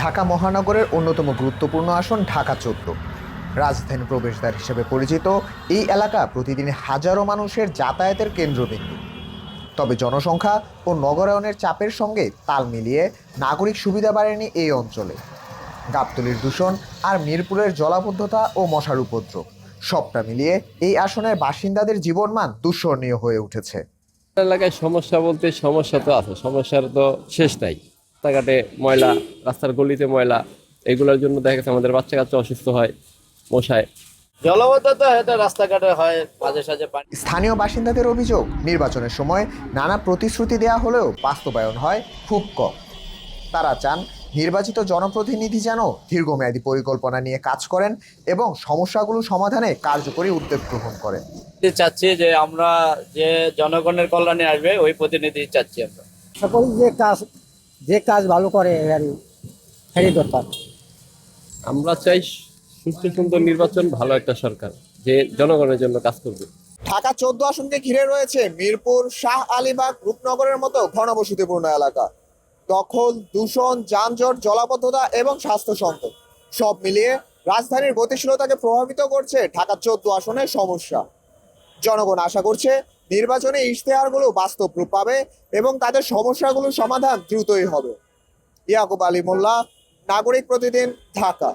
ঢাকা মহানগরের অন্যতম গুরুত্বপূর্ণ আসন ঢাকা ১৪। রাজধানী প্রবেশদ্বার হিসেবে পরিচিত এই এলাকা প্রতিদিন হাজারো মানুষের যাতায়াতের কেন্দ্রবিন্দু। তবে জনসংখ্যা ও নগরায়নের চাপের সঙ্গে তাল মিলিয়ে নাগরিক সুবিধা বাড়েনি এই অঞ্চলে। গাবতলীর দূষণ আর মিরপুরের জলাবদ্ধতা ও মশার উপদ্রব সবটা মিলিয়ে এই আসনের বাসিন্দাদের জীবনমান দুঃসহনীয় হয়ে উঠেছে। এলাকায় সমস্যা বলতে সমস্যা তো আছে, সমস্যার তো শেষ নাই। রাস্তাঘাটে ময়লা, রাস্তার গলিতে ময়লা, এগুলোর জন্য দেখা গেছে আমাদের বাচ্চা কাচ্চা অসুস্থ হয় মশায়। জলবদ্ধতা হয়তো রাস্তাঘাটে হয়, মাঝে সাঝে পানি। স্থানীয় বাসিন্দাদের অভিযোগ, নির্বাচনের সময় নানা প্রতিশ্রুতি দেওয়া হলেও বাস্তবায়ন হয় খুব কম। তারা চান নির্বাচিত জনপ্রতিনিধি যেন দীর্ঘমেয়াদী পরিকল্পনা নিয়ে কাজ করেন এবং সমস্যাগুলো সমাধানে কার্যকরী উদ্যোগ গ্রহণ করেন। চাচ্ছি যে আমরা যে জনগণের কল্যাণে আসবে ওই প্রতিনিধি চাচ্ছি আমরা। আশা করি যে কাজ ভালো করে এরই দরকার। আমরা চাই সুস্থ সুন্দর নির্বাচন, ভালো একটা সরকার যে জনগণের জন্য কাজ করবে। ঢাকা ১৪ আসনকে ঘিরে রয়েছে মিরপুর, শাহ আলীবাগ, রূপনগরের মতো ঘনবসতিপূর্ণ এলাকা। দখল, দূষণ, যানজট, জলাবদ্ধতা এবং স্বাস্থ্য সংকট সব মিলিয়ে রাজধানীর গতিশীলতাকে প্রভাবিত করছে ঢাকা ১৪ আসনের সমস্যা। জনগণ আশা করছে নির্বাচনে ইশতেহারগুলো বাস্তব রূপ পাবে এবং তাদের সমস্যাগুলোর সমাধান দ্রুতই হবে। ইয়াকুব আলী মোল্লা, নাগরিক প্রতিদিন, ঢাকা।